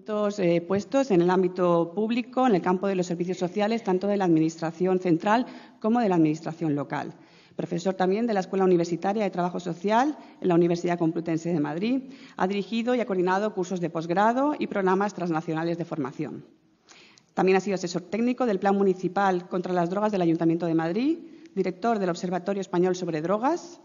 distintos puestos en el ámbito público, en el campo de los servicios sociales, tanto de la Administración central como de la Administración local. Profesor también de la Escuela Universitaria de Trabajo Social en la Universidad Complutense de Madrid. Ha dirigido y ha coordinado cursos de posgrado y programas transnacionales de formación. También ha sido asesor técnico del Plan Municipal contra las Drogas del Ayuntamiento de Madrid, director del Observatorio Español sobre Drogas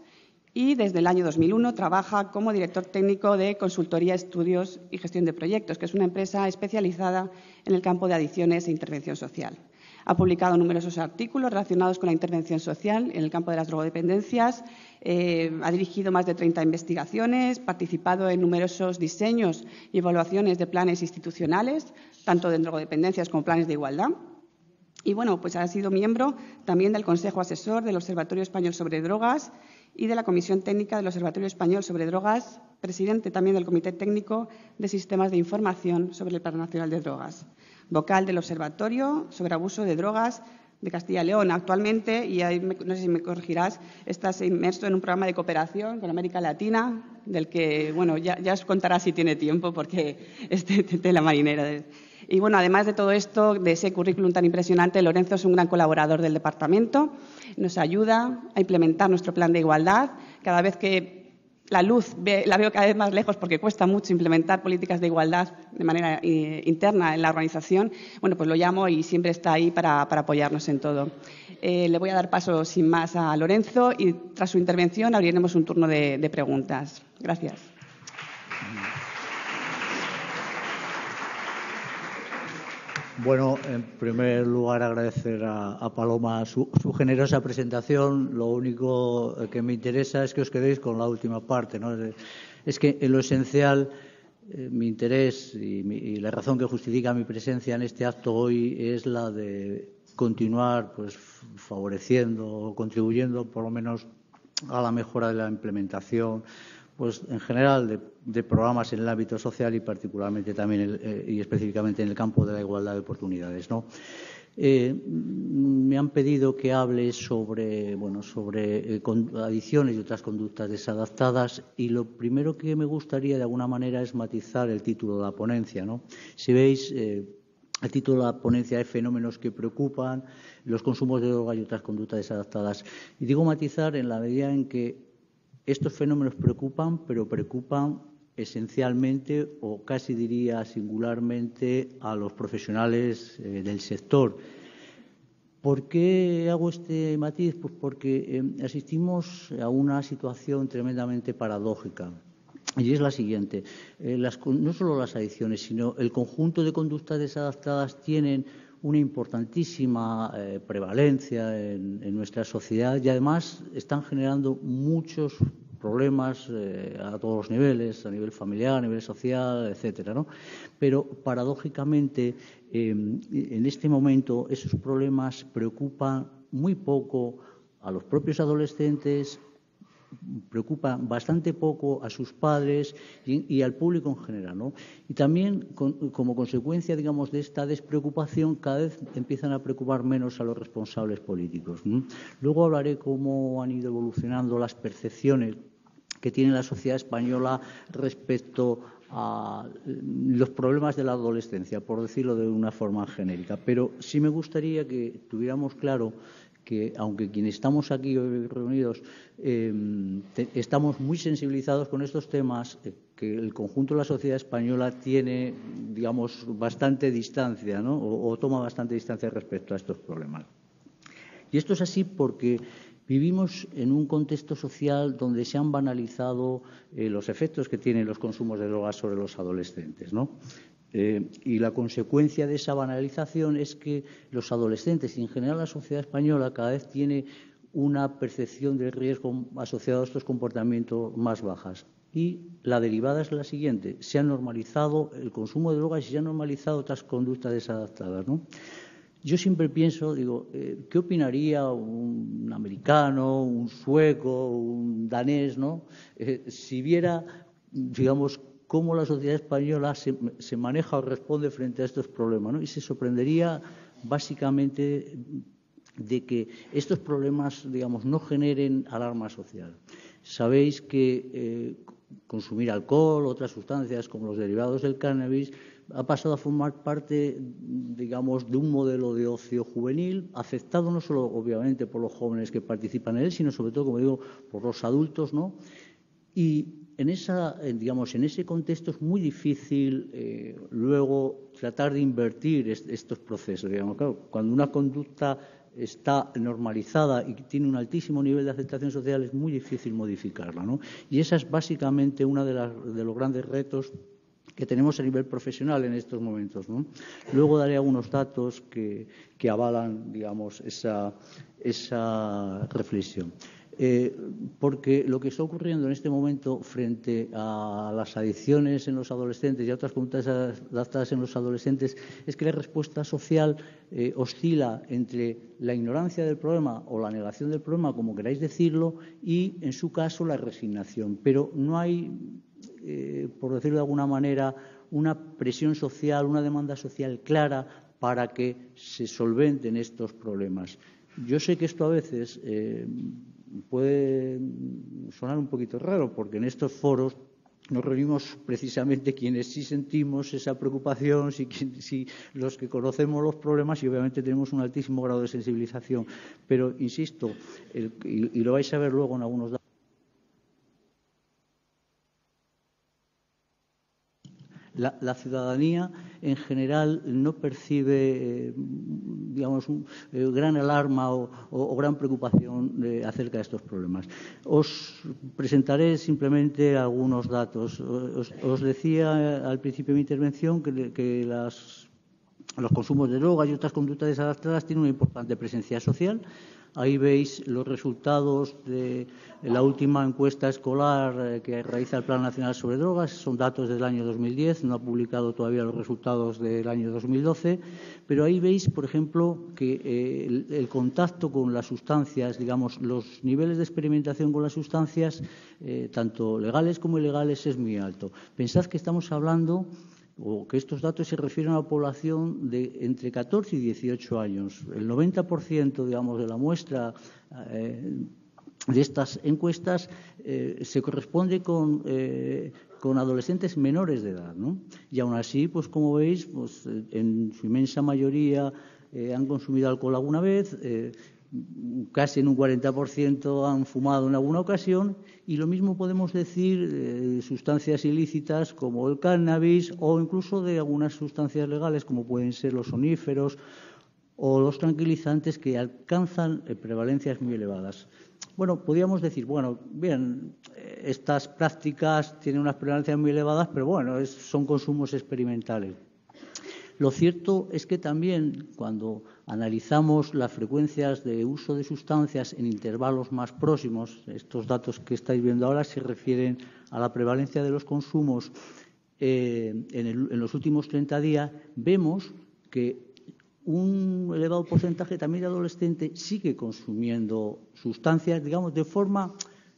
y desde el año 2001 trabaja como director técnico de Consultoría, Estudios y Gestión de Proyectos, que es una empresa especializada en el campo de adicciones e intervención social. Ha publicado numerosos artículos relacionados con la intervención social en el campo de las drogodependencias, ha dirigido más de 30 investigaciones, participado en numerosos diseños y evaluaciones de planes institucionales, tanto de drogodependencias como planes de igualdad. Y bueno, pues ha sido miembro también del Consejo Asesor del Observatorio Español sobre Drogas y de la Comisión Técnica del Observatorio Español sobre Drogas, presidente también del Comité Técnico de Sistemas de Información sobre el Plan Nacional de Drogas, vocal del Observatorio sobre Abuso de Drogas de Castilla y León. Actualmente, y ahí no sé si me corregirás, estás inmerso en un programa de cooperación con América Latina, del que, bueno, ya os contará si tiene tiempo, porque es de la marinera. Y, bueno, además de todo esto, de ese currículum tan impresionante, Lorenzo es un gran colaborador del departamento, nos ayuda a implementar nuestro plan de igualdad. Cada vez que la luz la veo cada vez más lejos porque cuesta mucho implementar políticas de igualdad de manera interna en la organización, bueno, pues lo llamo y siempre está ahí para apoyarnos en todo. Le voy a dar paso sin más a Lorenzo y tras su intervención abriremos un turno de preguntas. Gracias. Bueno, en primer lugar agradecer a Paloma su generosa presentación. Lo único que me interesa es que os quedéis con la última parte, ¿no? Es que en lo esencial mi interés y la razón que justifica mi presencia en este acto hoy es la de continuar pues favoreciendo o contribuyendo por lo menos a la mejora de la implementación pues en general de programas en el ámbito social y particularmente también y específicamente en el campo de la igualdad de oportunidades, ¿no? Me han pedido que hable sobre adicciones y otras conductas desadaptadas y lo primero que me gustaría de alguna manera es matizar el título de la ponencia, ¿no? Si veis, el título de la ponencia es Fenómenos que preocupan, los consumos de droga y otras conductas desadaptadas. Y digo matizar en la medida en que estos fenómenos preocupan, pero preocupan esencialmente o casi diría singularmente a los profesionales del sector. ¿Por qué hago este matiz? Pues porque asistimos a una situación tremendamente paradójica. Y es la siguiente. No solo las adicciones, sino el conjunto de conductas desadaptadas tienen una importantísima prevalencia en nuestra sociedad y además están generando muchos problemas a todos los niveles, a nivel familiar, a nivel social, etcétera, ¿no? Pero paradójicamente en este momento esos problemas preocupan muy poco a los propios adolescentes, preocupan bastante poco a sus padres y al público en general, ¿no? Y también como consecuencia, digamos, de esta despreocupación, cada vez empiezan a preocupar menos a los responsables políticos, ¿no? Luego hablaré cómo han ido evolucionando las percepciones que tiene la sociedad española respecto a los problemas de la adolescencia, por decirlo de una forma genérica. Pero sí me gustaría que tuviéramos claro que, aunque quienes estamos aquí hoy reunidos estamos muy sensibilizados con estos temas, que el conjunto de la sociedad española tiene, digamos, bastante distancia, ¿no? o toma bastante distancia respecto a estos problemas. Y esto es así porque vivimos en un contexto social donde se han banalizado los efectos que tienen los consumos de drogas sobre los adolescentes, ¿no? Y la consecuencia de esa banalización es que los adolescentes y en general la sociedad española cada vez tiene una percepción de riesgo asociado a estos comportamientos más bajas. Y la derivada es la siguiente: se ha normalizado el consumo de drogas y se han normalizado otras conductas desadaptadas, ¿no? Yo siempre pienso, digo, ¿qué opinaría un americano, un sueco, un danés, ¿no? Si viera, digamos, cómo la sociedad española se maneja o responde frente a estos problemas, ¿no? Y se sorprendería básicamente de que estos problemas, digamos, no generen alarma social. Sabéis que consumir alcohol, otras sustancias como los derivados del cannabis, ha pasado a formar parte, digamos, de un modelo de ocio juvenil, aceptado no solo, obviamente, por los jóvenes que participan en él, sino sobre todo, como digo, por los adultos, ¿no? Y en ese contexto es muy difícil luego tratar de invertir estos procesos. Digamos, claro, cuando una conducta está normalizada y tiene un altísimo nivel de aceptación social, es muy difícil modificarla, ¿no? Y esa es básicamente uno de los grandes retos que tenemos a nivel profesional en estos momentos, ¿no? Luego daré algunos datos que avalan, digamos, esa reflexión. Porque lo que está ocurriendo en este momento frente a las adicciones en los adolescentes y a otras conductas adaptadas en los adolescentes es que la respuesta social oscila entre la ignorancia del problema o la negación del problema, como queráis decirlo, y, en su caso, la resignación. Pero no hay, por decirlo de alguna manera, una presión social, una demanda social clara para que se solventen estos problemas. Yo sé que esto a veces puede sonar un poquito raro, porque en estos foros nos reunimos precisamente quienes sí sentimos esa preocupación, si los que conocemos los problemas y obviamente tenemos un altísimo grado de sensibilización. Pero, insisto, y lo vais a ver luego en algunos datos, la ciudadanía en general no percibe, digamos, gran alarma o gran preocupación acerca de estos problemas. Os presentaré simplemente algunos datos. Os decía al principio de mi intervención que los consumos de drogas y otras conductas desadaptadas tienen una importante presencia social. Ahí veis los resultados de la última encuesta escolar que realiza el Plan Nacional sobre Drogas. Son datos del año 2010, no ha publicado todavía los resultados del año 2012, pero ahí veis, por ejemplo, que el contacto con las sustancias, digamos, los niveles de experimentación con las sustancias, tanto legales como ilegales, es muy alto. Pensad que estamos hablando, o que estos datos se refieren a una población de entre 14 y 18 años. El 90%, digamos, de la muestra de estas encuestas se corresponde con adolescentes menores de edad, ¿no? Y aún así, pues como veis, pues en su inmensa mayoría han consumido alcohol alguna vez, casi en un 40% han fumado en alguna ocasión, y lo mismo podemos decir de sustancias ilícitas como el cannabis o incluso de algunas sustancias legales como pueden ser los soníferos o los tranquilizantes, que alcanzan prevalencias muy elevadas. Bueno, podríamos decir, bueno, bien, estas prácticas tienen unas prevalencias muy elevadas, pero bueno, son consumos experimentales. Lo cierto es que también cuando analizamos las frecuencias de uso de sustancias en intervalos más próximos, estos datos que estáis viendo ahora se refieren a la prevalencia de los consumos en los últimos 30 días, vemos que un elevado porcentaje también de adolescentes sigue consumiendo sustancias, digamos, de forma,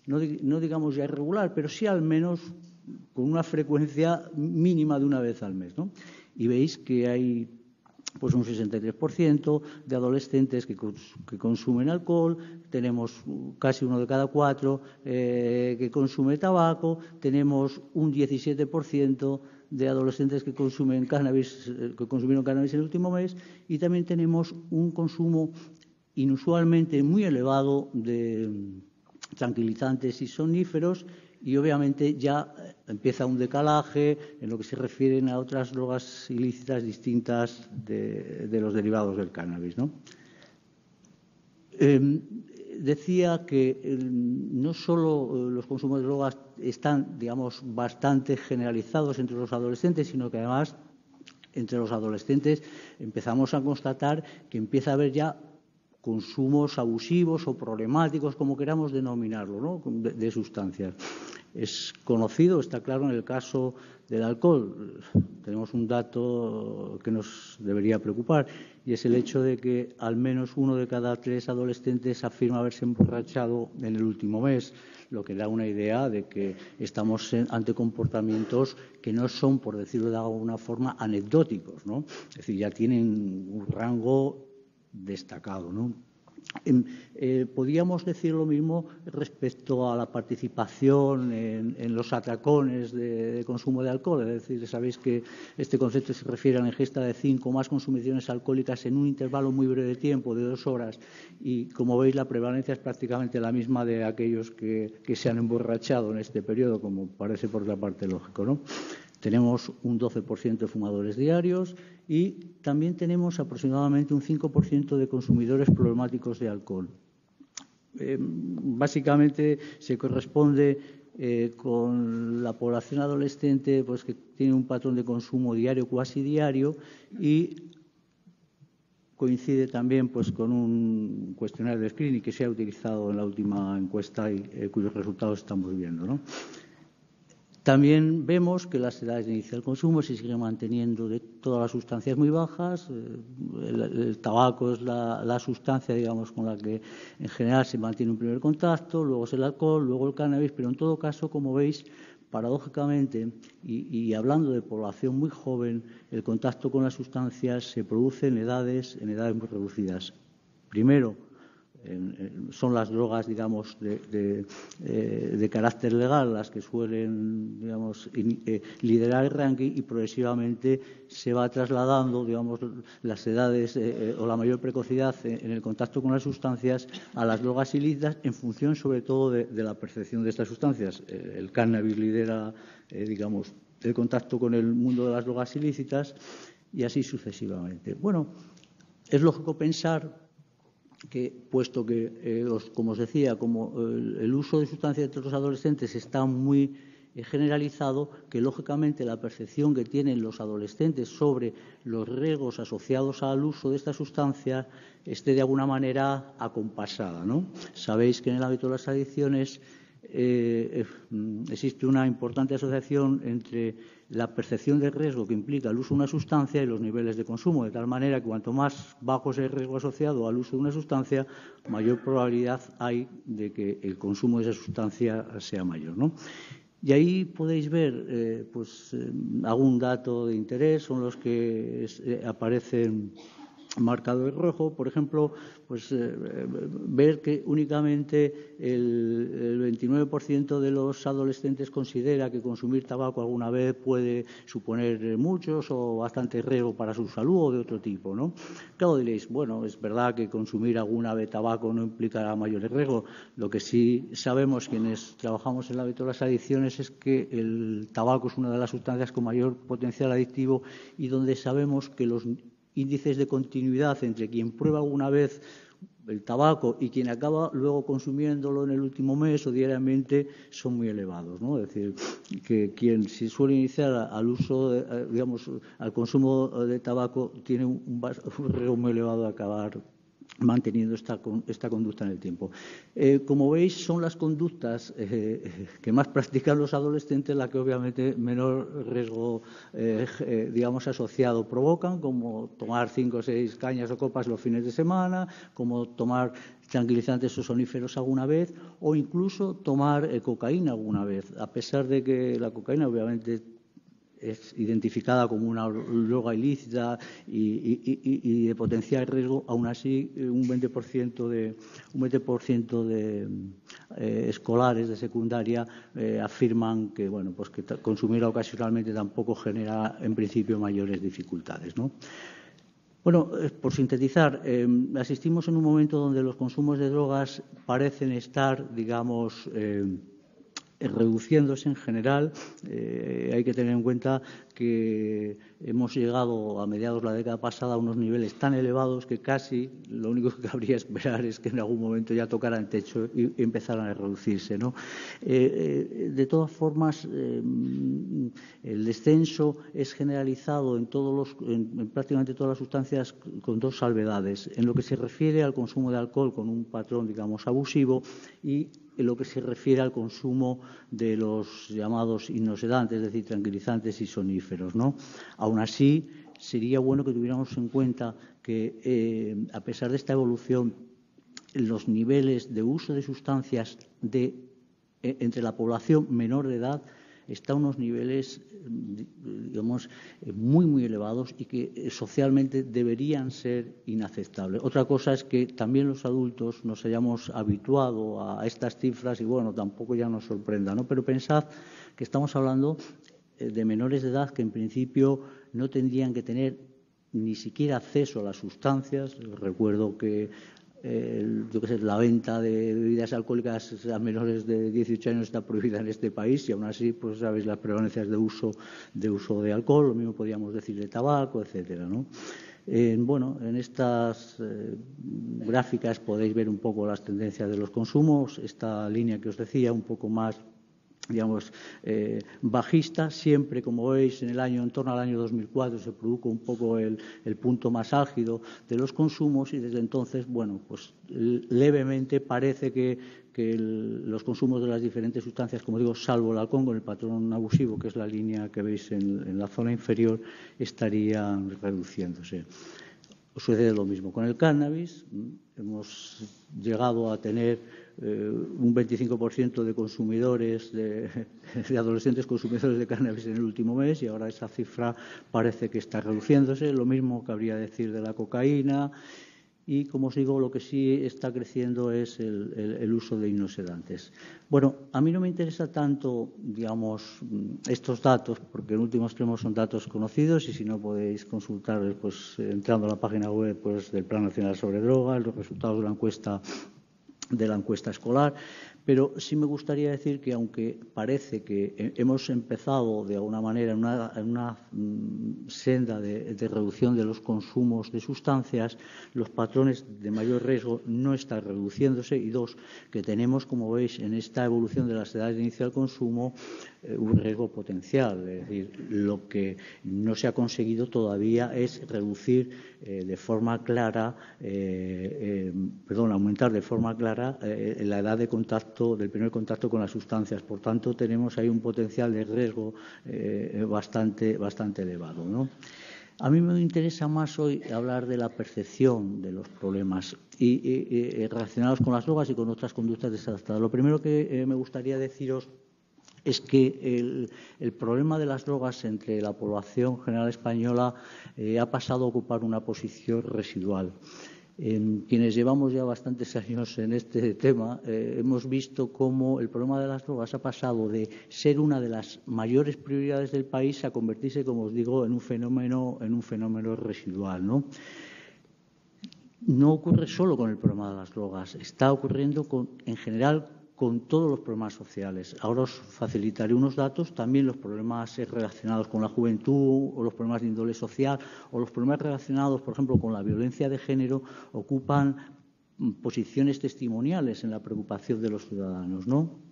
no digamos ya irregular, pero sí al menos con una frecuencia mínima de una vez al mes, ¿no? Y veis que hay pues un 63% de adolescentes que consumen alcohol, tenemos casi 1 de cada 4 que consume tabaco, tenemos un 17% de adolescentes que consumen cannabis, que consumieron cannabis en el último mes, y también tenemos un consumo inusualmente muy elevado de tranquilizantes y soníferos, y obviamente ya empieza un decalaje en lo que se refieren a otras drogas ilícitas distintas de los derivados del cannabis, ¿no? Decía que no solo los consumos de drogas están, digamos, bastante generalizados entre los adolescentes, sino que además entre los adolescentes empezamos a constatar que empieza a haber ya consumos abusivos o problemáticos, como queramos denominarlo, ¿no?, de sustancias. Es conocido, está claro, en el caso del alcohol. Tenemos un dato que nos debería preocupar, y es el hecho de que al menos 1 de cada 3 adolescentes afirma haberse emborrachado en el último mes, lo que da una idea de que estamos ante comportamientos que no son, por decirlo de alguna forma, anecdóticos, ¿no? Es decir, ya tienen un rango destacado, ¿no? Podríamos decir lo mismo respecto a la participación en los atracones de consumo de alcohol. Es decir, sabéis que este concepto se refiere a la ingesta de 5 o más consumiciones alcohólicas en un intervalo muy breve de tiempo, de 2 horas. Y, como veis, la prevalencia es prácticamente la misma de aquellos que se han emborrachado en este periodo, como parece por otra parte lógico, ¿no? Tenemos un 12% de fumadores diarios y también tenemos aproximadamente un 5% de consumidores problemáticos de alcohol. Básicamente se corresponde con la población adolescente, pues, que tiene un patrón de consumo diario, cuasi diario, y coincide también, pues, con un cuestionario de screening que se ha utilizado en la última encuesta y cuyos resultados estamos viendo, ¿no? También vemos que las edades de inicio del consumo se siguen manteniendo de todas las sustancias muy bajas. El tabaco es la sustancia, digamos, con la que en general se mantiene un primer contacto, luego es el alcohol, luego el cannabis, pero en todo caso, como veis, paradójicamente, y hablando de población muy joven, el contacto con las sustancias se produce en edades muy reducidas. Primero, son las drogas, digamos, de carácter legal las que suelen, digamos, liderar el ranking, y progresivamente se va trasladando, digamos, las edades o la mayor precocidad en el contacto con las sustancias a las drogas ilícitas, en función sobre todo de la percepción de estas sustancias. El cannabis lidera, digamos, el contacto con el mundo de las drogas ilícitas, y así sucesivamente. Bueno, es lógico pensar que, puesto que, como os decía, como el uso de sustancias entre los adolescentes está muy generalizado, que lógicamente la percepción que tienen los adolescentes sobre los riesgos asociados al uso de esta sustancia esté de alguna manera acompasada, ¿no? Sabéis que en el ámbito de las adicciones existe una importante asociación entre la percepción de riesgo que implica el uso de una sustancia y los niveles de consumo, de tal manera que cuanto más bajo es el riesgo asociado al uso de una sustancia, mayor probabilidad hay de que el consumo de esa sustancia sea mayor, ¿no? Y ahí podéis ver algún dato de interés, son los que aparecen marcado en rojo. Por ejemplo, ver que únicamente el 29% de los adolescentes considera que consumir tabaco alguna vez puede suponer muchos o bastante riesgo para su salud o de otro tipo, ¿no? Claro, diréis, bueno, es verdad que consumir alguna vez tabaco no implicará mayores riesgos. Lo que sí sabemos quienes trabajamos en el ámbito de las adicciones es que el tabaco es una de las sustancias con mayor potencial adictivo, y donde sabemos que los índices de continuidad entre quien prueba alguna vez el tabaco y quien acaba luego consumiéndolo en el último mes o diariamente son muy elevados, ¿no? Es decir, que quien se suele iniciar al uso, digamos, al consumo de tabaco tiene un riesgo muy elevado de acabar manteniendo esta conducta en el tiempo. Como veis, son las conductas que más practican los adolescentes las que obviamente menor riesgo, digamos, asociado provocan, como tomar 5 o 6 cañas o copas los fines de semana, como tomar tranquilizantes o soníferos alguna vez, o incluso tomar cocaína alguna vez, a pesar de que la cocaína obviamente es identificada como una droga ilícita y de potencial riesgo. Aún así, un 20% de escolares de secundaria afirman que, bueno, pues que consumirla ocasionalmente tampoco genera en principio mayores dificultades, ¿no? Bueno, por sintetizar, asistimos en un momento donde los consumos de drogas parecen estar, digamos, reduciéndose en general. Hay que tener en cuenta que hemos llegado a mediados de la década pasada a unos niveles tan elevados que casi lo único que cabría esperar es que en algún momento ya tocaran techo y empezaran a reducirse, ¿no? De todas formas, el descenso es generalizado en prácticamente todas las sustancias, con dos salvedades. En lo que se refiere al consumo de alcohol con un patrón, digamos, abusivo, y en lo que se refiere al consumo de los llamados hipnosedantes, es decir, tranquilizantes y soníferos, ¿no? Aún así, sería bueno que tuviéramos en cuenta que, a pesar de esta evolución, los niveles de uso de sustancias entre la población menor de edad está a unos niveles, digamos, muy, muy elevados y que socialmente deberían ser inaceptables. Otra cosa es que también los adultos nos hayamos habituado a estas cifras y, bueno, tampoco ya nos sorprenda, ¿no? Pero pensad que estamos hablando de menores de edad que en principio no tendrían que tener ni siquiera acceso a las sustancias. Recuerdo que la venta de bebidas alcohólicas a menores de 18 años está prohibida en este país y aún así, pues sabéis las prevalencias de uso de alcohol, lo mismo podríamos decir de tabaco, etcétera, ¿no? Bueno, en estas gráficas podéis ver un poco las tendencias de los consumos. Esta línea que os decía, un poco más, digamos, bajista. Siempre, como veis, en torno al año 2004 se produjo un poco el punto más álgido de los consumos y desde entonces, bueno, pues levemente parece que los consumos de las diferentes sustancias, como digo, salvo el alcohol con el patrón abusivo, que es la línea que veis en la zona inferior, estarían reduciéndose. Sucede lo mismo con el cannabis. Hemos llegado a tener un 25% de consumidores, de adolescentes consumidores de cannabis en el último mes y ahora esa cifra parece que está reduciéndose. Lo mismo cabría decir de la cocaína y, como os digo, lo que sí está creciendo es el uso de hipnosedantes. Bueno, a mí no me interesa tanto, digamos, estos datos, porque en último extremo son datos conocidos y si no podéis consultar, pues entrando a la página web pues, del Plan Nacional sobre Drogas, los resultados de la encuesta escolar. Pero sí me gustaría decir que, aunque parece que hemos empezado de alguna manera en una senda de reducción de los consumos de sustancias, los patrones de mayor riesgo no están reduciéndose y dos, que tenemos, como veis, en esta evolución de las edades de inicio del consumo, un riesgo potencial. Es decir, lo que no se ha conseguido todavía es reducir de forma clara, aumentar de forma clara la edad de contacto, del primer contacto con las sustancias. Por tanto, tenemos ahí un potencial de riesgo bastante elevado, ¿no? A mí me interesa más hoy hablar de la percepción de los problemas y relacionados con las drogas y con otras conductas desadaptadas. Lo primero que me gustaría deciros es que el problema de las drogas entre la población general española ha pasado a ocupar una posición residual. Quienes llevamos ya bastantes años en este tema, hemos visto cómo el problema de las drogas ha pasado de ser una de las mayores prioridades del país a convertirse, como os digo, en un fenómeno residual, ¿no? No ocurre solo con el problema de las drogas, está ocurriendo en general con todos los problemas sociales. Ahora os facilitaré unos datos, también los problemas relacionados con la juventud o los problemas de índole social o los problemas relacionados, por ejemplo, con la violencia de género ocupan posiciones testimoniales en la preocupación de los ciudadanos, ¿no?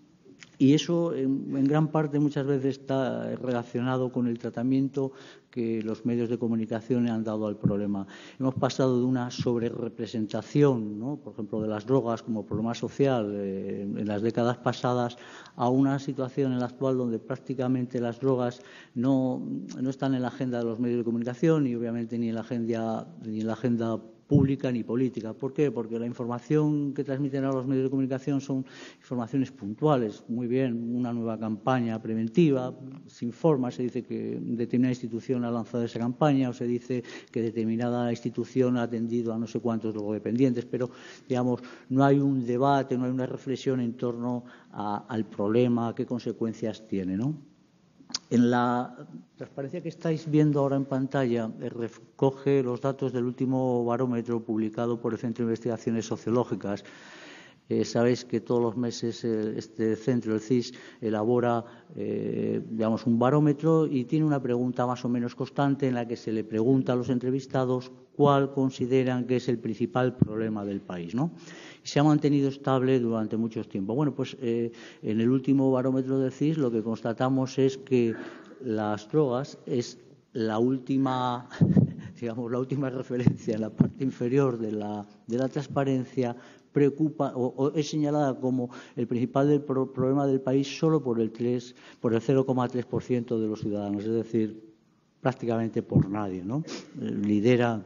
Y eso, en gran parte, muchas veces está relacionado con el tratamiento que los medios de comunicación han dado al problema. Hemos pasado de una sobrerepresentación, ¿no?, por ejemplo, de las drogas como problema social en las décadas pasadas, a una situación en la actual donde prácticamente las drogas no están en la agenda de los medios de comunicación y, obviamente, ni en la agenda pública ni política. ¿Por qué? Porque la información que transmiten a los medios de comunicación son informaciones puntuales. Muy bien, una nueva campaña preventiva, se informa, se dice que determinada institución ha lanzado esa campaña o se dice que determinada institución ha atendido a no sé cuántos drogodependientes, pero, digamos, no hay un debate, no hay una reflexión en torno al problema, qué consecuencias tiene, ¿no? En la transparencia que estáis viendo ahora en pantalla recoge los datos del último barómetro publicado por el Centro de Investigaciones Sociológicas. Sabéis que todos los meses este centro, el CIS, elabora un barómetro y tiene una pregunta más o menos constante en la que se le pregunta a los entrevistados cuál consideran que es el principal problema del país, ¿no? Se ha mantenido estable durante mucho tiempo. Bueno, pues en el último barómetro del CIS lo que constatamos es que las drogas es la última referencia en la parte inferior de la transparencia, preocupa o es señalada como el principal problema del país solo por el 0,3% de los ciudadanos, es decir, prácticamente por nadie, ¿no? Lidera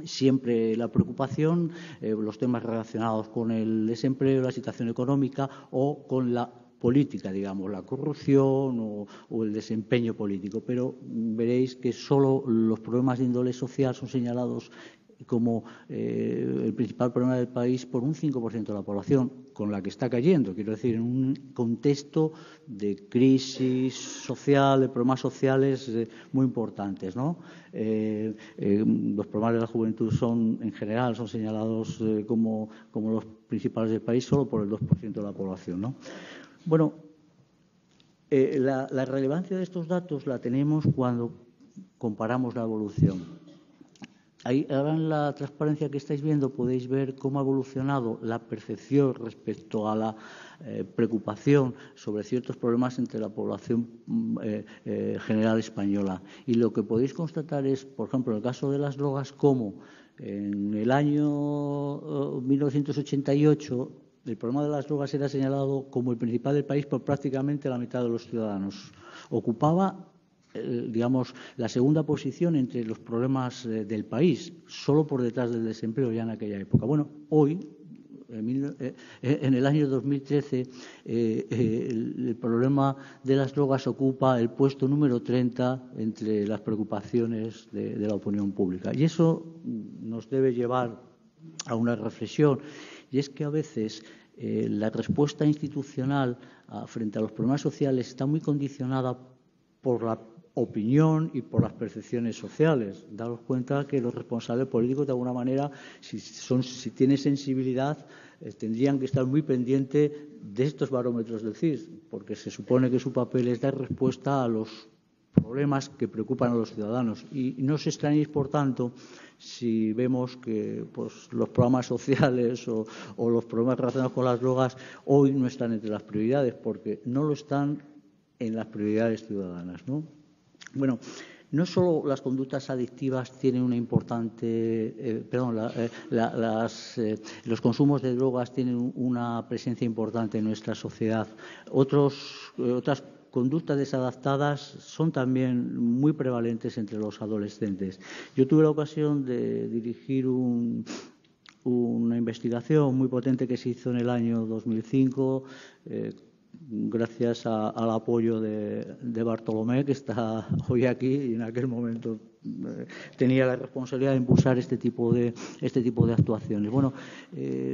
siempre la preocupación, los temas relacionados con el desempleo, la situación económica o con la política, digamos, la corrupción o el desempeño político. Pero veréis que solo los problemas de índole social son señalados como el principal problema del país por un 5% de la población, con la que está cayendo. Quiero decir, en un contexto de crisis social, de problemas sociales muy importantes, ¿no? Los problemas de la juventud en general son señalados como los principales del país solo por el 2% de la población, ¿no? Bueno, la relevancia de estos datos la tenemos cuando comparamos la evolución. Ahora en la transparencia que estáis viendo podéis ver cómo ha evolucionado la percepción respecto a la preocupación sobre ciertos problemas entre la población general española. Y lo que podéis constatar es, por ejemplo, en el caso de las drogas, cómo en el año 1988 el problema de las drogas era señalado como el principal del país por prácticamente la mitad de los ciudadanos. Ocupaba digamos, la segunda posición entre los problemas del país, solo por detrás del desempleo ya en aquella época. Bueno, hoy, en el año 2013, el problema de las drogas ocupa el puesto número 30 entre las preocupaciones de la opinión pública. Y eso nos debe llevar a una reflexión, y es que a veces la respuesta institucional frente a los problemas sociales está muy condicionada por la opinión y por las percepciones sociales. Daros cuenta que los responsables políticos, de alguna manera, si tienen sensibilidad, tendrían que estar muy pendientes de estos barómetros del CIS, porque se supone que su papel es dar respuesta a los problemas que preocupan a los ciudadanos. Y no os extrañéis, por tanto, si vemos que pues, los programas sociales o los problemas relacionados con las drogas hoy no están entre las prioridades, porque no lo están en las prioridades ciudadanas, ¿no? Bueno, no solo las conductas adictivas tienen una importante, los consumos de drogas tienen una presencia importante en nuestra sociedad. Otras conductas desadaptadas son también muy prevalentes entre los adolescentes. Yo tuve la ocasión de dirigir una investigación muy potente que se hizo en el año 2005, gracias al apoyo de Bartolomé, que está hoy aquí y en aquel momento tenía la responsabilidad de impulsar este tipo de actuaciones. Bueno,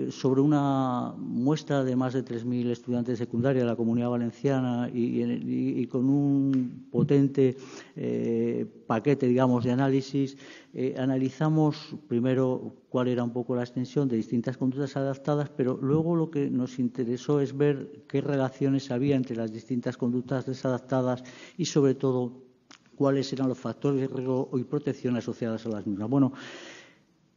sobre una muestra de más de 3.000 estudiantes de secundaria de la Comunidad Valenciana y con un potente paquete, digamos, de análisis, analizamos primero cuál era un poco la extensión de distintas conductas adaptadas, pero luego lo que nos interesó es ver qué relaciones había entre las distintas conductas desadaptadas y, sobre todo, cuáles eran los factores de riesgo y protección asociados a las mismas. Bueno,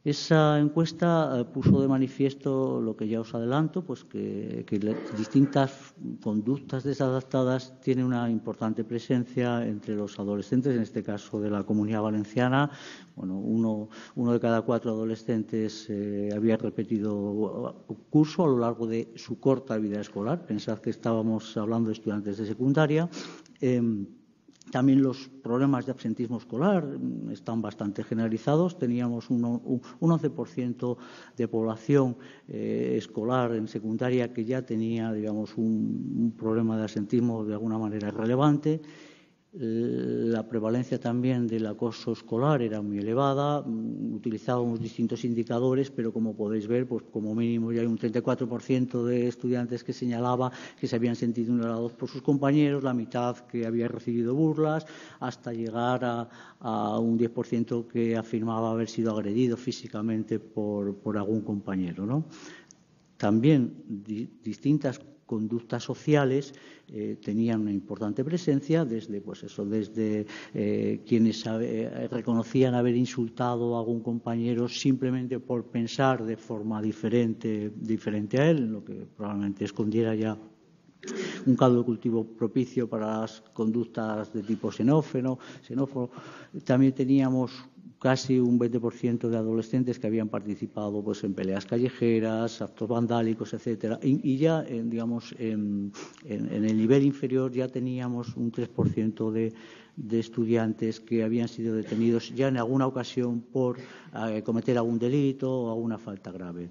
esa encuesta puso de manifiesto lo que ya os adelanto, pues que distintas conductas desadaptadas tienen una importante presencia entre los adolescentes, en este caso de la Comunidad Valenciana. Bueno, uno de cada 4 adolescentes había repetido curso a lo largo de su corta vida escolar. Pensad que estábamos hablando de estudiantes de secundaria. También los problemas de absentismo escolar están bastante generalizados. Teníamos un 11% de población escolar en secundaria que ya tenía, digamos, un problema de absentismo de alguna manera relevante. La prevalencia también del acoso escolar era muy elevada. Utilizábamos distintos indicadores, pero como podéis ver, pues como mínimo ya hay un 34% de estudiantes que señalaba que se habían sentido ignorados por sus compañeros, la mitad que había recibido burlas, hasta llegar a un 10% que afirmaba haber sido agredido físicamente por algún compañero, ¿no? También distintas conductas sociales tenían una importante presencia, desde quienes reconocían haber insultado a algún compañero simplemente por pensar de forma diferente a él, lo que probablemente escondiera ya un caldo de cultivo propicio para las conductas de tipo xenófobo. También teníamos casi un 20% de adolescentes que habían participado pues en peleas callejeras, actos vandálicos, etcétera. Y ya, digamos, en el nivel inferior ya teníamos un 3% de estudiantes que habían sido detenidos ya en alguna ocasión por cometer algún delito o alguna falta grave.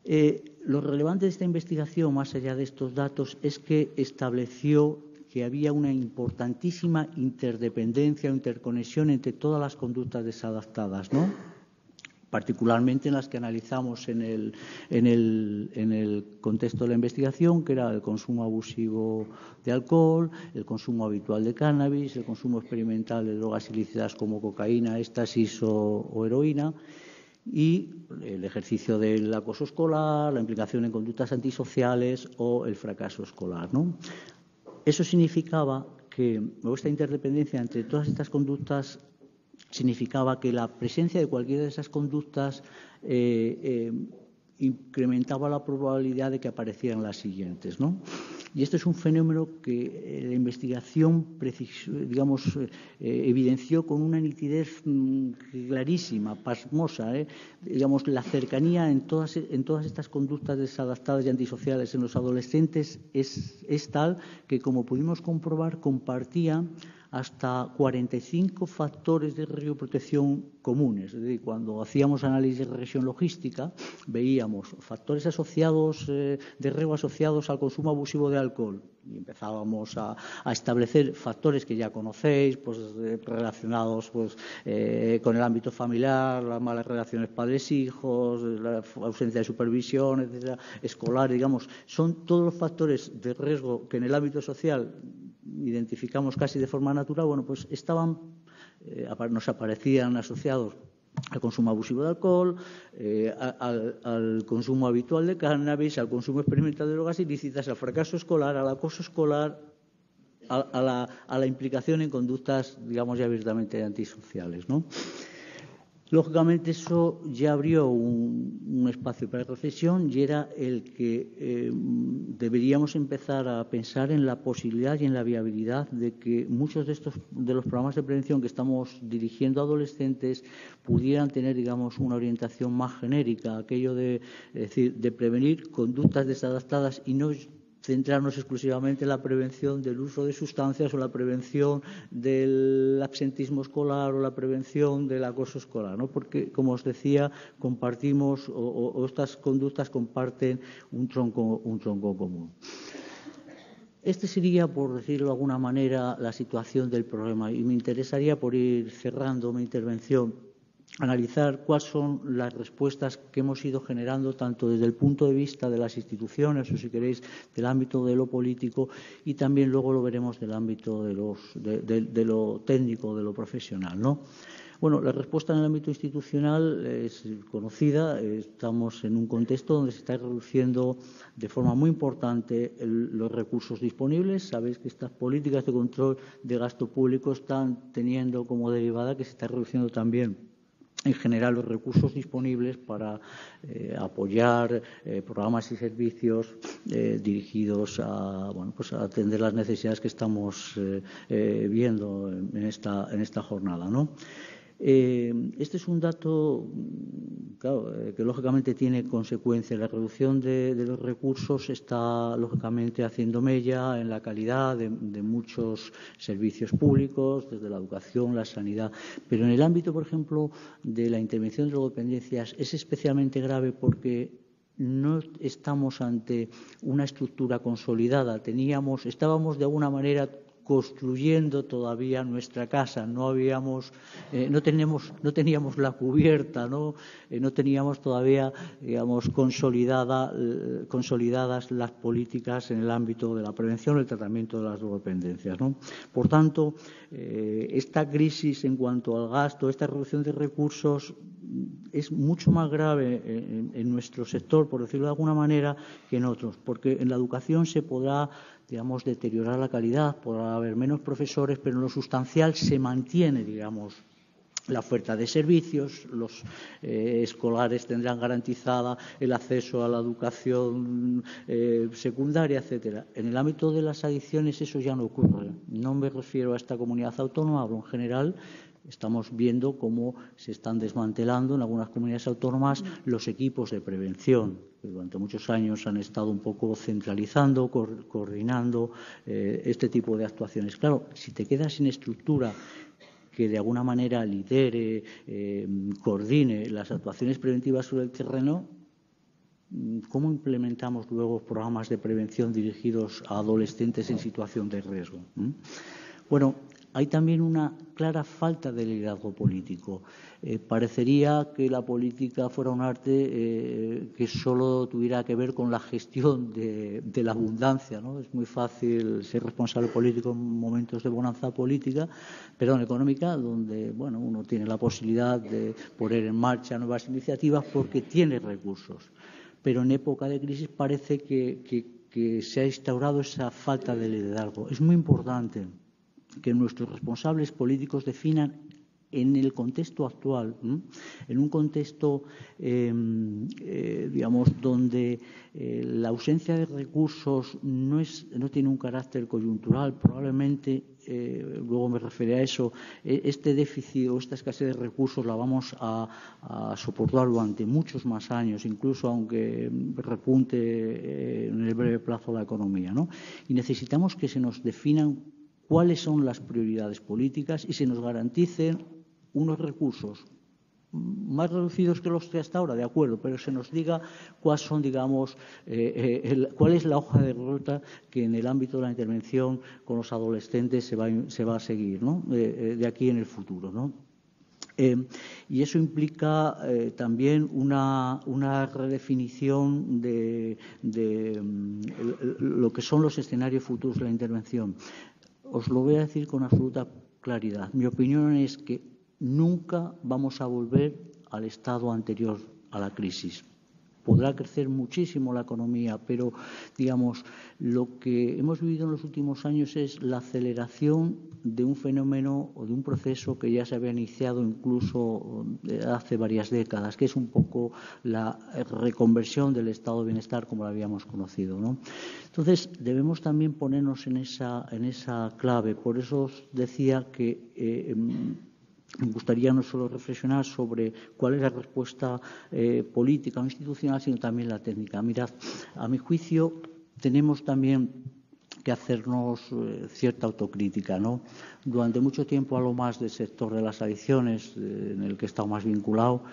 Lo relevante de esta investigación, más allá de estos datos, es que estableció que había una importantísima interdependencia o interconexión entre todas las conductas desadaptadas, ¿no? Particularmente en las que analizamos en el contexto de la investigación, que era el consumo abusivo de alcohol, el consumo habitual de cannabis, el consumo experimental de drogas ilícitas como cocaína, éxtasis o heroína, y el ejercicio del acoso escolar, la implicación en conductas antisociales o el fracaso escolar, ¿no? Eso significaba que esta interdependencia entre todas estas conductas significaba que la presencia de cualquiera de esas conductas incrementaba la probabilidad de que aparecieran las siguientes, ¿no? Y este es un fenómeno que la investigación, digamos, evidenció con una nitidez clarísima, pasmosa, digamos, la cercanía en todas estas conductas desadaptadas y antisociales en los adolescentes es tal que, como pudimos comprobar, compartían hasta 45 factores de riesgo de protección comunes. Es decir, cuando hacíamos análisis de regresión logística, veíamos factores asociados de riesgo asociados al consumo abusivo de alcohol y empezábamos a establecer factores que ya conocéis, pues relacionados pues, con el ámbito familiar, las malas relaciones padres-hijos, la ausencia de supervisión, etcétera, escolar, digamos, son todos los factores de riesgo que en el ámbito social identificamos casi de forma natural, bueno, pues nos aparecían asociados al consumo abusivo de alcohol, al consumo habitual de cannabis, al consumo experimental de drogas ilícitas, al fracaso escolar, al acoso escolar, a la implicación en conductas, digamos, ya abiertamente antisociales, ¿no? Lógicamente eso ya abrió un espacio para reflexión y era el que deberíamos empezar a pensar en la posibilidad y en la viabilidad de que muchos de los programas de prevención que estamos dirigiendo a adolescentes pudieran tener, digamos, una orientación más genérica, aquello de prevenir conductas desadaptadas y no centrarnos exclusivamente en la prevención del uso de sustancias o la prevención del absentismo escolar o la prevención del acoso escolar, ¿no? Porque, como os decía, compartimos o estas conductas comparten un tronco común. Este sería, por decirlo de alguna manera, la situación del problema y me interesaría, por ir cerrando mi intervención, analizar cuáles son las respuestas que hemos ido generando tanto desde el punto de vista de las instituciones o, si queréis, del ámbito de lo político y también luego lo veremos del ámbito de lo técnico, de lo profesional, ¿no? Bueno, la respuesta en el ámbito institucional es conocida. Estamos en un contexto donde se está reduciendo de forma muy importante los recursos disponibles. Sabéis que estas políticas de control de gasto público están teniendo como derivada que se está reduciendo también en general los recursos disponibles para apoyar programas y servicios dirigidos a atender las necesidades que estamos viendo en esta jornada, ¿no? Este es un dato, claro, que lógicamente tiene consecuencias. La reducción de los recursos está lógicamente haciendo mella en la calidad de muchos servicios públicos, desde la educación, la sanidad. Pero en el ámbito, por ejemplo, de la intervención de drogodependencias es especialmente grave porque no estamos ante una estructura consolidada. Estábamos de alguna manera construyendo todavía nuestra casa, no teníamos la cubierta, no teníamos todavía, digamos, consolidadas las políticas en el ámbito de la prevención y el tratamiento de las drogodependencias, ¿no? Por tanto, esta crisis en cuanto al gasto, esta reducción de recursos es mucho más grave en nuestro sector, por decirlo de alguna manera, que en otros, porque en la educación se podrá, digamos, deteriorar la calidad, podrá haber menos profesores, pero en lo sustancial se mantiene, digamos, la oferta de servicios, los escolares tendrán garantizada el acceso a la educación secundaria, etcétera. En el ámbito de las adicciones eso ya no ocurre. No me refiero a esta comunidad autónoma, hablo en general. Estamos viendo cómo se están desmantelando en algunas comunidades autónomas los equipos de prevención, que durante muchos años han estado un poco centralizando, coordinando este tipo de actuaciones. Claro, si te quedas sin estructura que de alguna manera lidere, coordine las actuaciones preventivas sobre el terreno, ¿cómo implementamos luego programas de prevención dirigidos a adolescentes en situación de riesgo? Bueno, hay también una clara falta de liderazgo político. Parecería que la política fuera un arte que solo tuviera que ver con la gestión de la abundancia, ¿no? Es muy fácil ser responsable político en momentos de bonanza económica, donde bueno, uno tiene la posibilidad de poner en marcha nuevas iniciativas porque tiene recursos. Pero en época de crisis parece que se ha instaurado esa falta de liderazgo. Es muy importante que nuestros responsables políticos definan en el contexto actual, en un contexto, digamos, donde la ausencia de recursos no tiene un carácter coyuntural, probablemente, luego me referiré a eso, este déficit o esta escasez de recursos la vamos a soportar durante muchos más años, incluso aunque repunte en el breve plazo la economía, ¿no? Y necesitamos que se nos definan cuáles son las prioridades políticas y se nos garanticen unos recursos más reducidos que los que hasta ahora, de acuerdo, pero se nos diga cuáles son, digamos, cuál es la hoja de ruta que en el ámbito de la intervención con los adolescentes se va a seguir, ¿no? De aquí en el futuro, ¿no? Y eso implica también una redefinición de lo que son los escenarios futuros de la intervención. Os lo voy a decir con absoluta claridad. Mi opinión es que nunca vamos a volver al estado anterior a la crisis. Podrá crecer muchísimo la economía, pero, digamos, lo que hemos vivido en los últimos años es la aceleración de un fenómeno o de un proceso que ya se había iniciado incluso hace varias décadas, que es un poco la reconversión del estado de bienestar como lo habíamos conocido, ¿no? Entonces, debemos también ponernos en esa clave. Por eso os decía que me gustaría no solo reflexionar sobre cuál es la respuesta política o institucional, sino también la técnica. Mirad, a mi juicio tenemos también que hacernos cierta autocrítica, ¿no? Durante mucho tiempo, a lo más del sector de las adicciones, en el que he estado más vinculado,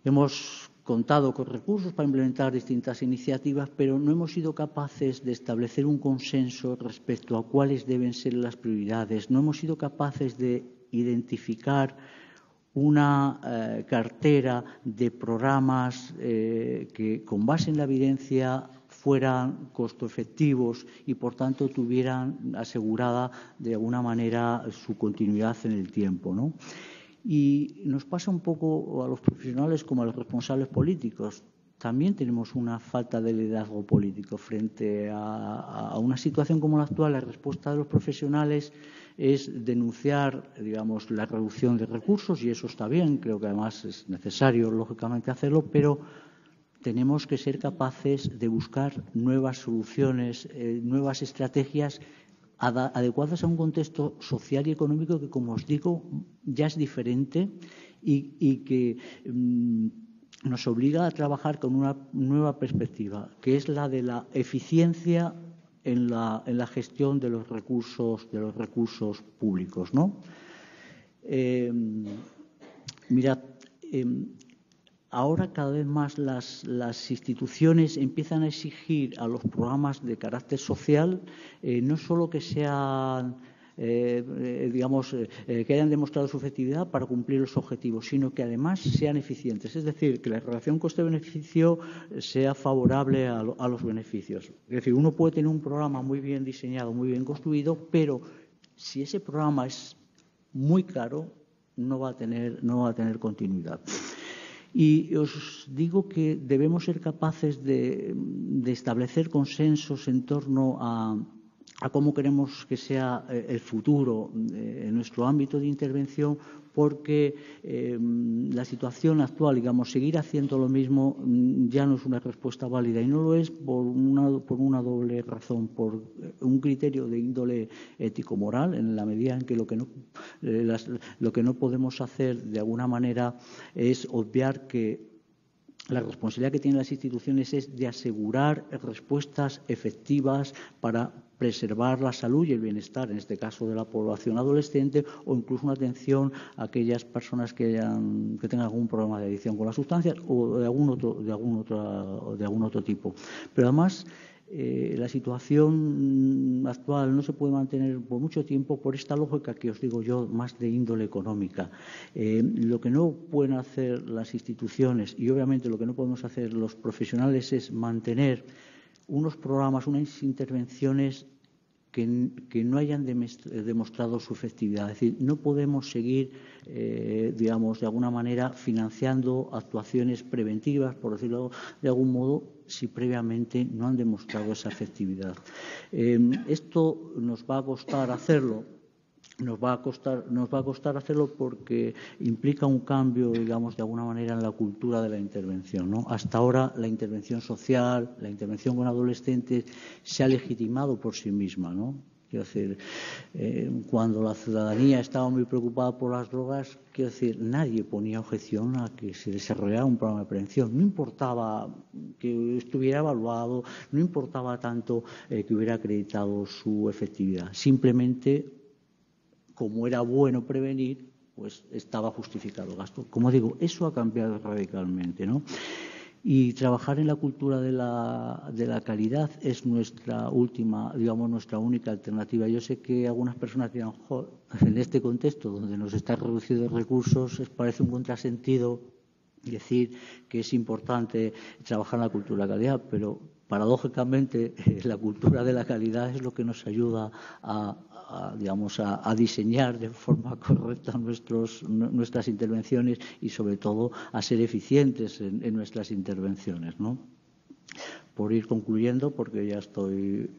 hemos contado con recursos para implementar distintas iniciativas, pero no hemos sido capaces de establecer un consenso respecto a cuáles deben ser las prioridades. No hemos sido capaces de identificar una cartera de programas que, con base en la evidencia, fueran costo efectivos y, por tanto, tuvieran asegurada de alguna manera su continuidad en el tiempo, ¿no? Y nos pasa un poco a los profesionales como a los responsables políticos. También tenemos una falta de liderazgo político frente a una situación como la actual. La respuesta de los profesionales es denunciar, digamos, la reducción de recursos, y eso está bien, creo que además es necesario, lógicamente, hacerlo, pero tenemos que ser capaces de buscar nuevas soluciones, nuevas estrategias adecuadas a un contexto social y económico que, como os digo, ya es diferente y que nos obliga a trabajar con una nueva perspectiva, que es la de la eficiencia en la gestión de los recursos públicos, ¿no? Mirad, ahora cada vez más las instituciones empiezan a exigir a los programas de carácter social no solo que sean que hayan demostrado su efectividad para cumplir los objetivos, sino que además sean eficientes. Es decir, que la relación coste-beneficio sea favorable a los beneficios. Es decir, uno puede tener un programa muy bien diseñado, muy bien construido, pero si ese programa es muy caro, no va a tener continuidad. Y os digo que debemos ser capaces de establecer consensos en torno a cómo queremos que sea el futuro en nuestro ámbito de intervención, porque la situación actual, digamos, seguir haciendo lo mismo ya no es una respuesta válida, y no lo es por una doble razón: por un criterio de índole ético-moral, en la medida en que lo que no podemos hacer de alguna manera es obviar que la responsabilidad que tienen las instituciones es de asegurar respuestas efectivas para preservar la salud y el bienestar, en este caso de la población adolescente, o incluso una atención a aquellas personas que tengan algún problema de adicción con las sustancias o de algún otro tipo. Pero además, la situación actual no se puede mantener por mucho tiempo por esta lógica que os digo yo, más de índole económica. Lo que no pueden hacer las instituciones y obviamente lo que no podemos hacer los profesionales es mantener unos programas, unas intervenciones que no hayan demostrado su efectividad. Es decir, no podemos seguir, digamos, de alguna manera financiando actuaciones preventivas, por decirlo de algún modo, si previamente no han demostrado esa efectividad. Esto nos va a costar hacerlo. Nos va a costar hacerlo porque implica un cambio, digamos, de alguna manera en la cultura de la intervención, ¿no? Hasta ahora la intervención social, la intervención con adolescentes se ha legitimado por sí misma, ¿no? Quiero decir, cuando la ciudadanía estaba muy preocupada por las drogas, quiero decir, nadie ponía objeción a que se desarrollara un programa de prevención. No importaba que estuviera evaluado, no importaba tanto que hubiera acreditado su efectividad. Simplemente, como era bueno prevenir, pues estaba justificado el gasto. Como digo, eso ha cambiado radicalmente, ¿no? Y trabajar en la cultura de la calidad es nuestra única alternativa. Yo sé que algunas personas dirán, en este contexto donde nos están reducidos recursos, les parece un contrasentido decir que es importante trabajar en la cultura de la calidad, pero paradójicamente la cultura de la calidad es lo que nos ayuda a diseñar de forma correcta nuestras intervenciones y sobre todo a ser eficientes en nuestras intervenciones, ¿no? Por ir concluyendo, porque ya estoy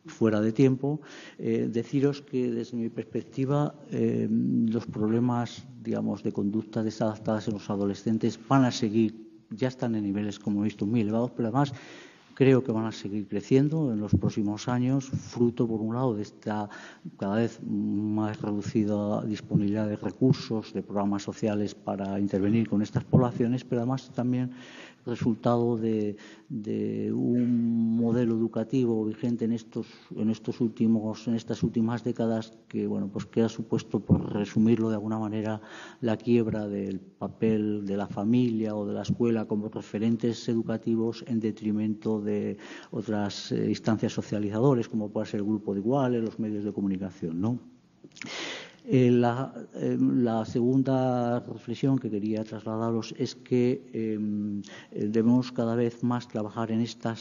fuera de tiempo, deciros que desde mi perspectiva los problemas, digamos, de conductas desadaptadas en los adolescentes van a seguir, ya están en niveles, como he visto, muy elevados, pero además creo que van a seguir creciendo en los próximos años, fruto, por un lado, de esta cada vez más reducida disponibilidad de recursos, de programas sociales para intervenir con estas poblaciones, pero además también resultado de un modelo educativo vigente en estas últimas décadas que, bueno, pues que ha supuesto, por resumirlo de alguna manera, la quiebra del papel de la familia o de la escuela como referentes educativos en detrimento de otras instancias socializadoras, como puede ser el grupo de iguales, los medios de comunicación, ¿no? La segunda reflexión que quería trasladaros es que debemos cada vez más trabajar en esta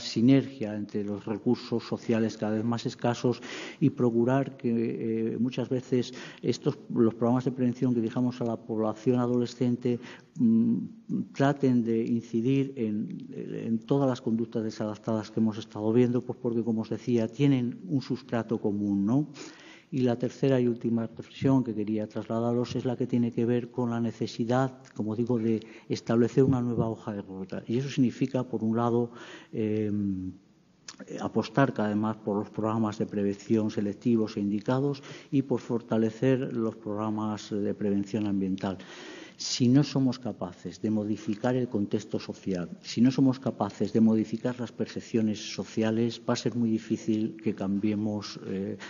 sinergia entre los recursos sociales cada vez más escasos y procurar que muchas veces los programas de prevención que dejamos a la población adolescente traten de incidir en todas las conductas desadaptadas que hemos estado viendo, pues porque, como os decía, tienen un sustrato común, ¿no? Y la tercera y última reflexión que quería trasladaros es la que tiene que ver con la necesidad, como digo, de establecer una nueva hoja de ruta. Y eso significa, por un lado, apostar cada vez más por los programas de prevención selectivos e indicados y por fortalecer los programas de prevención ambiental. Si no somos capaces de modificar el contexto social, si no somos capaces de modificar las percepciones sociales, va a ser muy difícil que cambiemos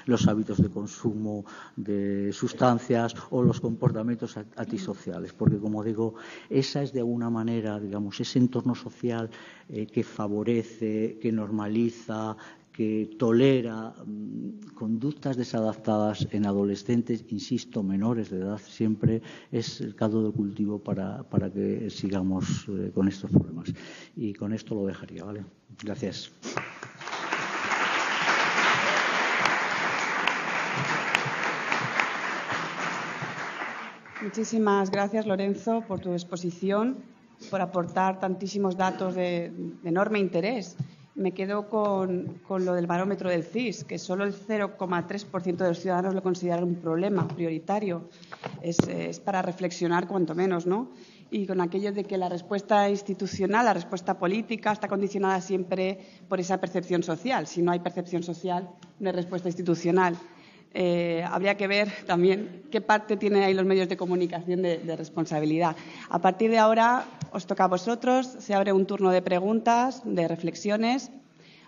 los hábitos de consumo de sustancias o los comportamientos antisociales, porque, como digo, esa es de alguna manera, digamos, ese entorno social que favorece, que normaliza, que tolera conductas desadaptadas en adolescentes, insisto, menores de edad, siempre es el caldo de cultivo para que sigamos con estos problemas. Y con esto lo dejaría, ¿vale? Gracias. Muchísimas gracias, Lorenzo, por tu exposición, por aportar tantísimos datos de enorme interés. Me quedo con lo del barómetro del CIS, que solo el 0,3% de los ciudadanos lo consideran un problema prioritario. Es para reflexionar, cuanto menos, ¿no? Y con aquello de que la respuesta institucional, la respuesta política, está condicionada siempre por esa percepción social. Si no hay percepción social, no hay respuesta institucional. habría que ver también qué parte tienen ahí los medios de comunicación de responsabilidad. A partir de ahora os toca a vosotros, se abre un turno de preguntas, de reflexiones.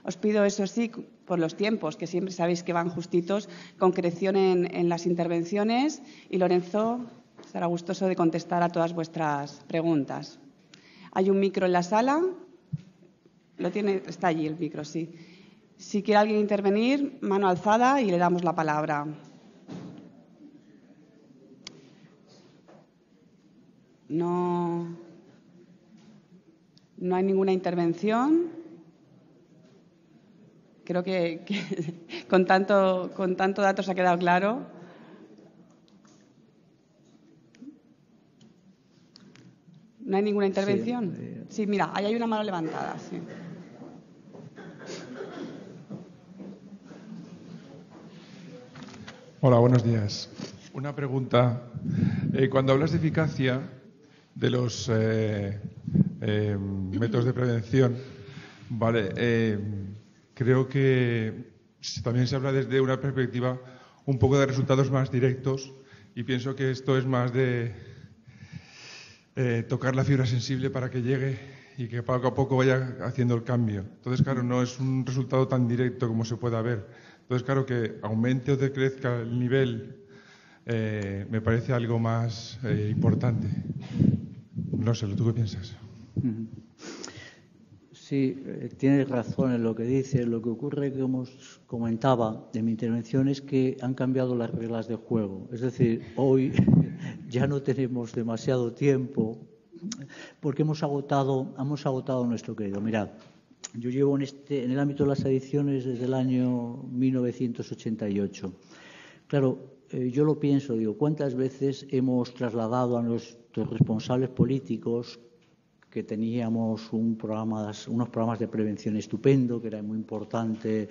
Os pido, eso sí, por los tiempos, que siempre sabéis que van justitos, concreción en las intervenciones. Y Lorenzo estará gustoso de contestar a todas vuestras preguntas. Hay un micro en la sala. Está allí el micro, sí. Si quiere alguien intervenir, mano alzada y le damos la palabra. No hay ninguna intervención. Creo que con tanto datos ha quedado claro. ¿No hay ninguna intervención? Sí, mira, ahí hay una mano levantada. Sí. Hola, buenos días. Una pregunta. Cuando hablas de eficacia de los métodos de prevención, vale, creo que también se habla desde una perspectiva un poco de resultados más directos y pienso que esto es más de tocar la fibra sensible para que llegue y que poco a poco vaya haciendo el cambio. Entonces, claro, no es un resultado tan directo como se pueda ver. Entonces, claro, que aumente o decrezca el nivel me parece algo más importante. No sé, ¿tú qué piensas? Sí, tienes razón en lo que dices. Lo que ocurre, como os comentaba en mi intervención, es que han cambiado las reglas de juego. Es decir, hoy ya no tenemos demasiado tiempo porque hemos agotado nuestro crédito. Mirad, yo llevo en el ámbito de las adicciones desde el año 1988. Claro, yo lo pienso, digo, ¿cuántas veces hemos trasladado a nuestros responsables políticos que teníamos unos programas de prevención estupendo, que era muy importante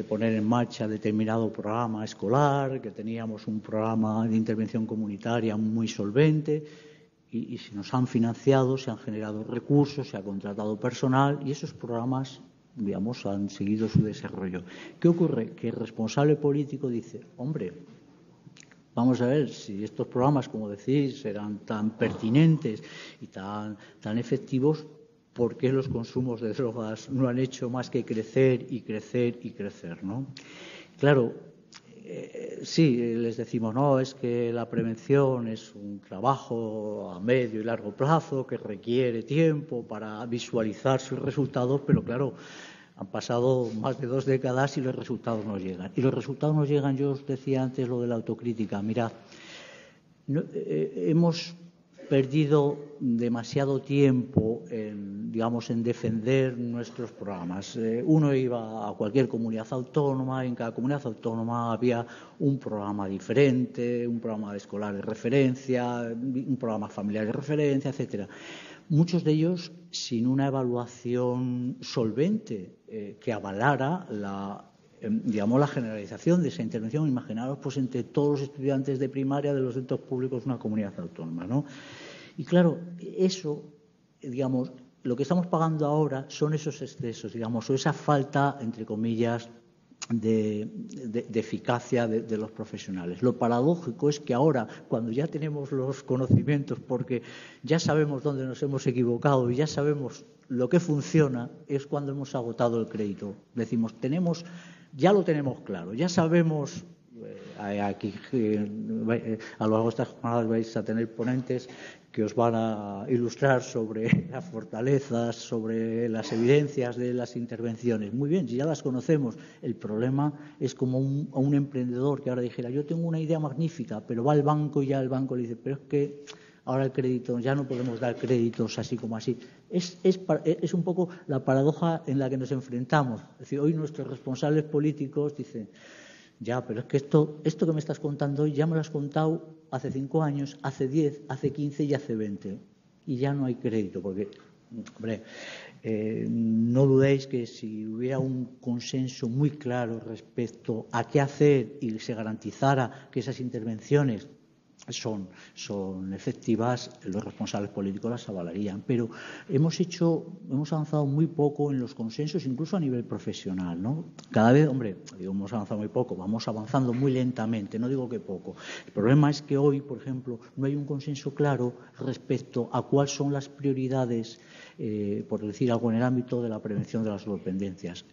poner en marcha determinado programa escolar, que teníamos un programa de intervención comunitaria muy solvente y se nos han financiado, se han generado recursos, se ha contratado personal y esos programas, digamos, han seguido su desarrollo. ¿Qué ocurre? Que el responsable político dice, hombre, vamos a ver si estos programas, como decís, eran tan pertinentes y tan efectivos, ¿por qué los consumos de drogas no han hecho más que crecer y crecer y crecer, ¿no? Claro, sí, les decimos, no, es que la prevención es un trabajo a medio y largo plazo que requiere tiempo para visualizar sus resultados, pero claro, han pasado más de 2 décadas y los resultados no llegan. Y los resultados no llegan, yo os decía antes lo de la autocrítica. Mirad, hemos perdido demasiado tiempo en defender nuestros programas. Uno iba a cualquier comunidad autónoma y en cada comunidad autónoma había un programa diferente, un programa escolar de referencia, un programa familiar de referencia, etcétera. Muchos de ellos sin una evaluación solvente que avalara la generalización de esa intervención. Imaginaros, pues, entre todos los estudiantes de primaria de los centros públicos de una comunidad autónoma, ¿no? Y claro, eso, lo que estamos pagando ahora son esos excesos, o esa falta, entre comillas, de eficacia de los profesionales. Lo paradójico es que ahora, cuando ya tenemos los conocimientos, porque ya sabemos dónde nos hemos equivocado y ya sabemos lo que funciona, es cuando hemos agotado el crédito. Decimos, ya lo tenemos claro, ya sabemos. Aquí a lo largo de estas jornadas vais a tener ponentes que os van a ilustrar sobre las fortalezas, sobre las evidencias de las intervenciones. Muy bien, si ya las conocemos, el problema es como a un emprendedor que ahora dijera, yo tengo una idea magnífica, pero va al banco y ya el banco le dice, pero es que ahora el crédito, ya no podemos dar créditos así como así. Es un poco la paradoja en la que nos enfrentamos. Es decir, hoy nuestros responsables políticos dicen, ya, pero es que esto que me estás contando hoy ya me lo has contado hace 5 años, hace 10, hace 15 y hace 20. Y ya no hay crédito, porque, hombre, no dudéis que si hubiera un consenso muy claro respecto a qué hacer y se garantizara que esas intervenciones son efectivas, los responsables políticos las avalarían. Pero hemos avanzado muy poco en los consensos, incluso a nivel profesional, ¿no? Cada vez, hemos avanzado muy poco, vamos avanzando muy lentamente, no digo que poco. El problema es que hoy, por ejemplo, no hay un consenso claro respecto a cuáles son las prioridades, por decir algo, en el ámbito de la prevención de las drogodependencias.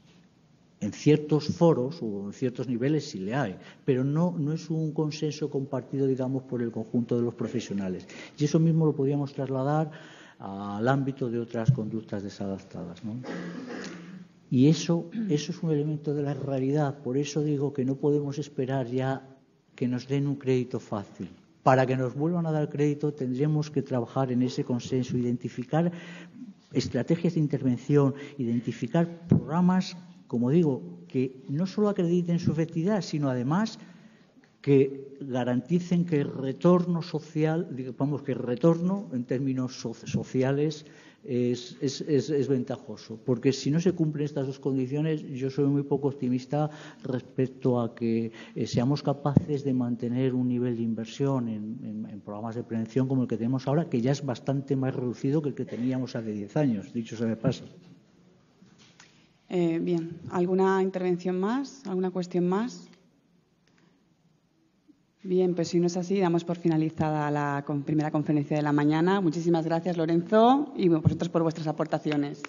En ciertos foros o en ciertos niveles sí le hay, pero no es un consenso compartido, digamos, por el conjunto de los profesionales. Y eso mismo lo podríamos trasladar al ámbito de otras conductas desadaptadas, ¿no? Y eso es un elemento de la realidad. Por eso digo que no podemos esperar ya que nos den un crédito fácil. Para que nos vuelvan a dar crédito tendremos que trabajar en ese consenso, identificar estrategias de intervención, identificar programas, como digo, que no solo acrediten su efectividad, sino además que garanticen que el retorno social, digamos que el retorno en términos sociales es ventajoso. Porque si no se cumplen estas dos condiciones, yo soy muy poco optimista respecto a que seamos capaces de mantener un nivel de inversión en programas de prevención como el que tenemos ahora, que ya es bastante más reducido que el que teníamos hace 10 años, dicho sea de paso. Bien, ¿alguna intervención más? ¿Alguna cuestión más? Bien, pues si no es así, damos por finalizada la primera conferencia de la mañana. Muchísimas gracias, Lorenzo, y vosotros por vuestras aportaciones.